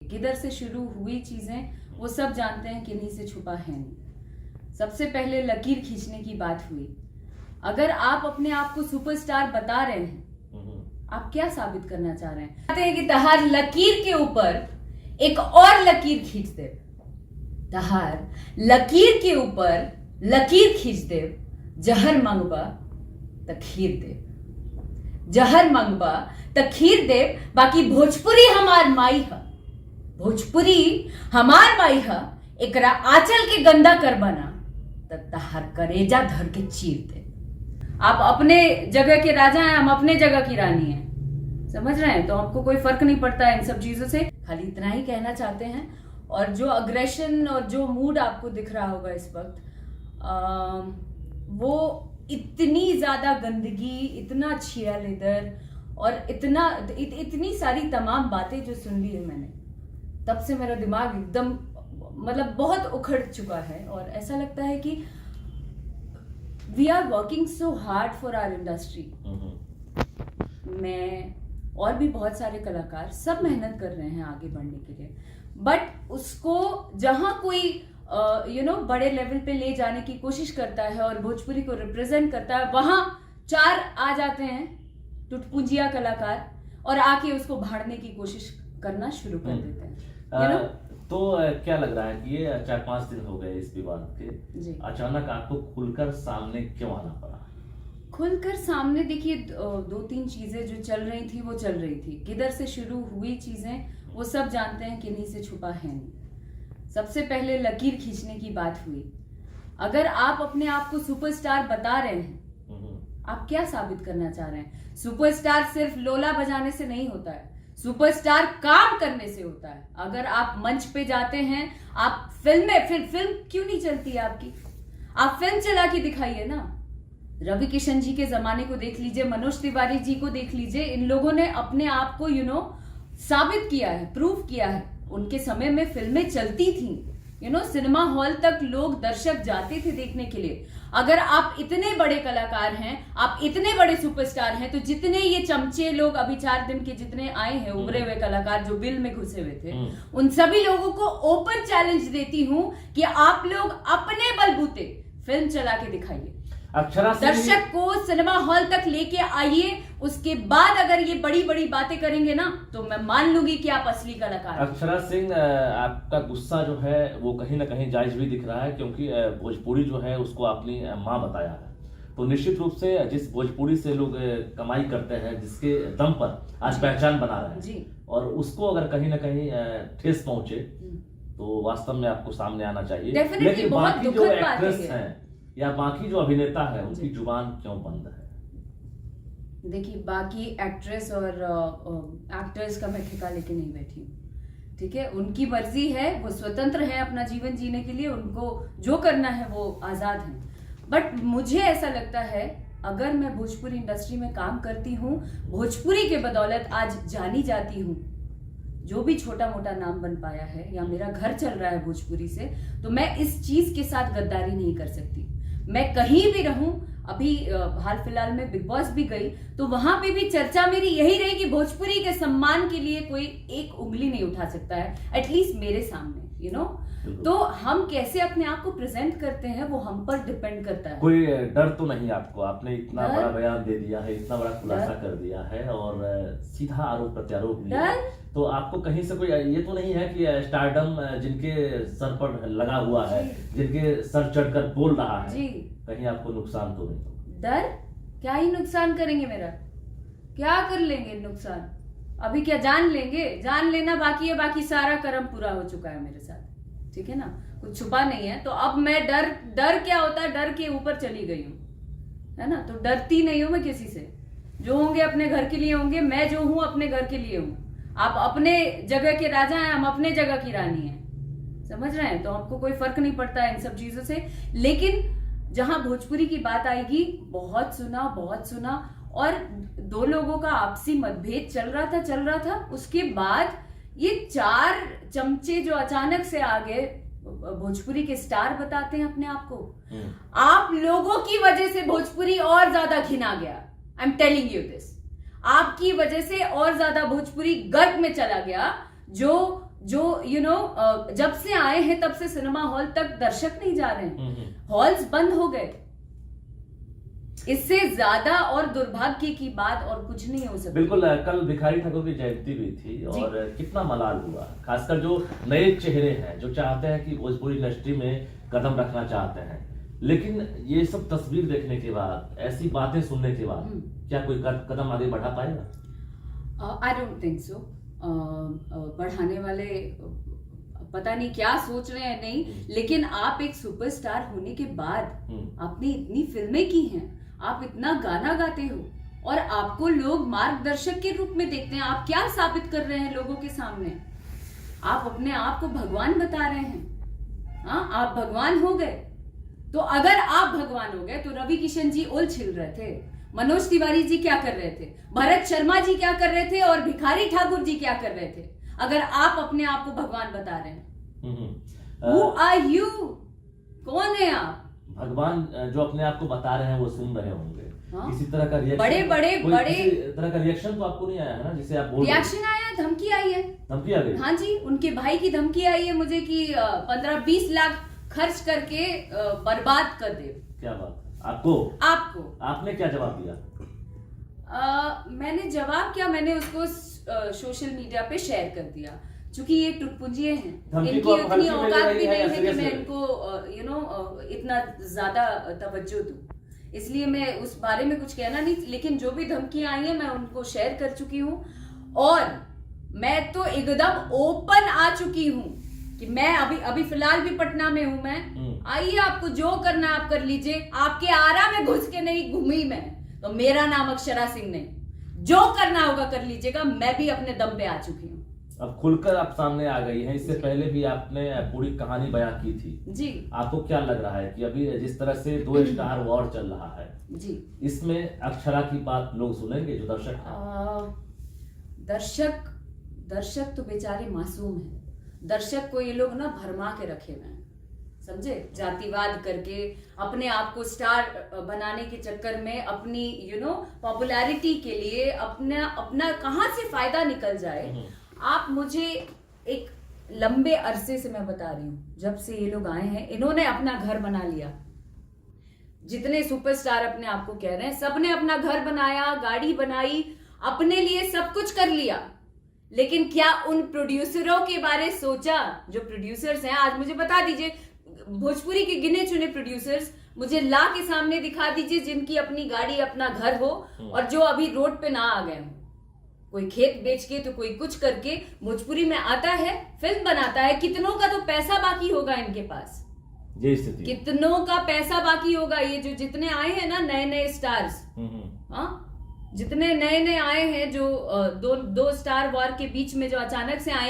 किधर से शुरू हुई चीजें वो सब जानते हैं, किन्हीं से छुपा है नहीं। सबसे पहले लकीर खींचने की बात हुई। अगर आप अपने आप को सुपरस्टार बता रहे हैं, आप क्या साबित करना चाह रहे हैं? कहते हैं कि तहार लकीर के ऊपर एक और लकीर खींच दे, तहार लकीर के ऊपर लकीर खींच दे, जहर मंगबा त खीर दे, जहर मंगबा त खीर दे। बाकी भोजपुरी हमार माई है, भोजपुरी हमार माई है, एकरा आंचल के गंदा कर बना त तहार करेजा धर के चीर दे। आप अपने जगह के राजा हैं, हम अपने जगह की रानी हैं, समझ रहे हैं? तो आपको कोई फर्क नहीं पड़ता है इन सब चीजों से। खाली इतना ही कहना चाहते हैं। और जो अग्रेशन और जो मूड आपको दिख रहा होगा इस वक्त, वो इतनी ज्यादा गंदगी, इतना छिया लेदर और इतनी सारी तमाम बातें जो सुन ली है मैंने, तब से मेरा दिमाग एकदम मतलब बहुत उखड़ चुका है। और ऐसा लगता है कि we are working so hard for our industry. मैं और भी बहुत सारे कलाकार सब मेहनत कर रहे हैं आगे बढ़ने के लिए, बट उसको जहां कोई बड़े लेवल पे ले जाने की कोशिश करता है और भोजपुरी को रिप्रेजेंट करता है, वहां चार आ जाते हैं टुटपुंजिया कलाकार और आके उसको भाड़ने की कोशिश करना शुरू कर देते हैं। तो क्या लग रहा है कि ये 4-5 दिन हो गए इस विवाद के, अचानक आपको खुलकर सामने क्यों आना पड़ा? खुलकर सामने देखिए, 2-3 चीजें जो चल रही थी वो चल रही थी। किधर से शुरू हुई चीजें वो सब जानते हैं, किन्हीं से छुपा है नहीं। सबसे पहले लकीर खींचने की बात हुई। अगर आप अपने आप को सुपरस्टार बता रहे हैं, आप क्या साबित करना चाह रहे हैं? सुपरस्टार सिर्फ लोला बजाने से नहीं होता है, सुपरस्टार काम करने से होता है। अगर आप मंच पे जाते हैं, आप फिल्म क्यों नहीं चलती है आपकी? आप फिल्म चला के दिखाइए ना। रवि किशन जी के जमाने को देख लीजिए, मनोज तिवारी जी को देख लीजिए, इन लोगों ने अपने आप को साबित किया है, प्रूव किया है। उनके समय में फिल्में चलती थी, सिनेमा हॉल तक लोग दर्शक जाते थे देखने के लिए। अगर आप इतने बड़े कलाकार हैं, आप इतने बड़े सुपरस्टार हैं, तो जितने ये चमचे लोग अभी 4 दिन के जितने आए हैं उभरे हुए कलाकार जो बिल में घुसे हुए थे, उन सभी लोगों को ओपन चैलेंज देती हूं कि आप लोग अपने बलबूते फिल्म चला के दिखाइए, दर्शक को सिनेमा हॉल तक लेके आइए। उसके बाद अगर ये बड़ी बड़ी बातें करेंगे ना, तो मैं मान लूंगी कि आप असली कलाकार। अक्षरा सिंह, आपका गुस्सा जो है वो कहीं ना कहीं जायज भी दिख रहा है, क्योंकि भोजपुरी जो है उसको अपनी माँ बताया है। तो निश्चित रूप से जिस भोजपुरी से लोग कमाई करते हैं, जिसके दम पर आज पहचान बना रहे हैं जी, और उसको अगर कहीं ना कहीं ठेस पहुंचे तो वास्तव में आपको सामने आना चाहिए। लेकिन बाकी जो एक्ट्रेस हैं या बाकी जो अभिनेता है, उनकी जुबान क्यों बंद है? देखिए, बाकी एक्ट्रेस और एक्टर्स का मैं ठेका लेके नहीं बैठी हूँ, ठीक है? उनकी मर्जी है, वो स्वतंत्र है अपना जीवन जीने के लिए, उनको जो करना है वो आजाद है। बट मुझे ऐसा लगता है, अगर मैं भोजपुरी इंडस्ट्री में काम करती हूँ, भोजपुरी के बदौलत आज जानी जाती हूँ, जो भी छोटा मोटा नाम बन पाया है या मेरा घर चल रहा है भोजपुरी से, तो मैं इस चीज के साथ गद्दारी नहीं कर सकती। मैं कहीं भी रहूं, अभी हाल फिलहाल में बिग बॉस भी गई, तो वहां पे भी चर्चा मेरी यही रही कि भोजपुरी के सम्मान के लिए कोई एक उंगली नहीं उठा सकता है, एटलीस्ट मेरे सामने, तो हम कैसे अपने आप को प्रेजेंट करते हैं वो हम पर डिपेंड करता है। कोई डर तो नहीं आपको? आपने इतना बड़ा बयान दे दिया है, इतना बड़ा खुलासा कर दिया है और सीधा आरोप प्रत्यारोप लिया, तो आपको कहीं से कोई ये तो नहीं है कि स्टारडम जिनके सर पर लगा हुआ है, जिनके सर चढ़कर बोल रहा है, कहीं आपको नुकसान तो नहीं? डर क्या ही नुकसान करेंगे मेरा? क्या कर लेंगे नुकसान? अभी क्या जान लेंगे? जान लेना बाकी है, बाकी सारा कर्म पूरा हो चुका है मेरे साथ, ठीक है ना? कुछ छुपा नहीं है। तो अब मैं डर क्या होता है, डर के ऊपर चली गई हूँ, है ना? तो डरती नहीं हूं मैं किसी से। जो होंगे अपने घर के लिए होंगे, मैं जो हूं अपने घर के लिए हूं। आप अपने जगह के राजा हैं, हम अपने जगह की रानी हैं, समझ रहे हैं? तो आपको कोई फर्क नहीं पड़ता है इन सब चीजों से। लेकिन जहां भोजपुरी की बात आएगी, बहुत सुना और 2 लोगों का आपसी मतभेद चल रहा था। उसके बाद ये 4 चमचे जो अचानक से आ गए, भोजपुरी के स्टार बताते हैं अपने आप को। आप लोगों की वजह से भोजपुरी और ज्यादा घिना गया। I am telling you this. आपकी वजह से और ज्यादा भोजपुरी गर्क में चला गया, जो जो जब से आए हैं तब से सिनेमा हॉल तक दर्शक नहीं जा रहे हैं, हॉल्स बंद हो गए। इससे ज्यादा और दुर्भाग्य की बात और कुछ नहीं हो सकती। बिल्कुल, कल भिखारी ठाकुर की जयंती भी थी और कितना मलाल हुआ, खासकर जो नए चेहरे हैं जो चाहते हैं कि भोजपुरी इंडस्ट्री में कदम रखना चाहते हैं, लेकिन ये सब तस्वीर देखने के बाद, ऐसी बातें सुनने के बाद क्या कोई कदम आगे बढ़ा पाएगा? I don't think so. बढ़ाने वाले पता नहीं क्या सोच रहे हैं, नहीं, लेकिन आप एक सुपरस्टार होने के बाद आपने इतनी फिल्में की हैं, आप इतना गाना गाते हो और आपको लोग मार्गदर्शक के रूप में देखते हैं। आप क्या साबित कर रहे हैं लोगों के सामने? आप अपने आप को भगवान बता रहे हैं। हाँ, आप भगवान हो गए। तो अगर आप भगवान हो गए तो रवि किशन जी ओल छिल रहे थे, मनोज तिवारी जी क्या कर रहे थे, भरत शर्मा जी क्या कर रहे थे और भिखारी ठाकुर जी क्या कर रहे थे? अगर आप अपने आप को भगवान बता रहे हैं, Who are you? कौन है आप? भगवान जो अपने आप को बता रहे हैं वो सुन रहे होंगे। हाँ? किसी तरह का रिएक्शन, किसी तरह का रिएक्शन तो आपको नहीं आया है ना, जिसे आप बोल रहे हैं? रिएक्शन आया, धमकी आई है। धमकी आ गई? हाँ जी, उनके भाई की धमकी आई है मुझे कि 15-20 लाख खर्च करके बर्बाद कर दे। क्या बात? आपको आपने क्या जवाब दिया? मैंने जवाब क्या, मैंने उसको सोशल मीडिया पे शेयर कर दिया। चूंकि ये टुटपुंजिये हैं, इनकी उतनी औकात भी नहीं है कि मैं इनको इतना ज्यादा तवज्जो दूं, इसलिए मैं उस बारे में कुछ कहना नहीं। लेकिन जो भी धमकियां आई हैं मैं उनको शेयर कर चुकी हूँ और मैं तो एकदम ओपन आ चुकी हूँ कि मैं अभी फिलहाल भी पटना में हूँ। मैं आइए, आपको जो करना है आप कर लीजिए। आपके आरा में घुस के नहीं घूमी मैं, तो मेरा नाम अक्षरा सिंह नहीं। जो करना होगा कर लीजिएगा, मैं भी अपने दम पे आ चुकी हूँ। अब खुलकर आप सामने आ गई हैं, इससे पहले भी आपने पूरी कहानी बयां की थी जी। आपको क्या लग रहा है कि अभी जिस तरह से 2 स्टार वॉर चल रहा है जी, इसमें अक्षरा की बात लोग सुनेंगे जो दर्शक हैं? दर्शक तो बेचारे मासूम हैं। दर्शक को ये लोग ना भरमा के रखे हुए हैं, समझे, जातिवाद करके अपने आप को स्टार बनाने के चक्कर में, अपनी पॉपुलैरिटी के लिए अपना कहां से फायदा निकल जाए। आप मुझे एक लंबे अरसे से मैं बता रही हूँ, जब से ये लोग आए हैं इन्होंने अपना घर बना लिया। जितने सुपरस्टार अपने आप को कह रहे हैं, सबने अपना घर बनाया, गाड़ी बनाई, अपने लिए सब कुछ कर लिया। लेकिन क्या उन प्रोड्यूसरों के बारे सोचा? जो प्रोड्यूसर्स हैं, आज मुझे बता दीजिए, भोजपुरी के गिने चुने प्रोड्यूसर्स मुझे ला के सामने दिखा दीजिए जिनकी अपनी गाड़ी, अपना घर हो और जो अभी रोड पे ना आ गए हो। कोई खेत बेच के तो कोई कुछ करके भोजपुरी में आता है, फिल्म बनाता है। कितनों का तो पैसा बाकी होगा इनके पास, ये स्थिति, कितनों का पैसा बाकी होगा। ये जो जितने आए हैं ना नए स्टार्स, हाँ, जितने नए आए हैं, जो 2 स्टार वॉर के बीच में जो अचानक से आए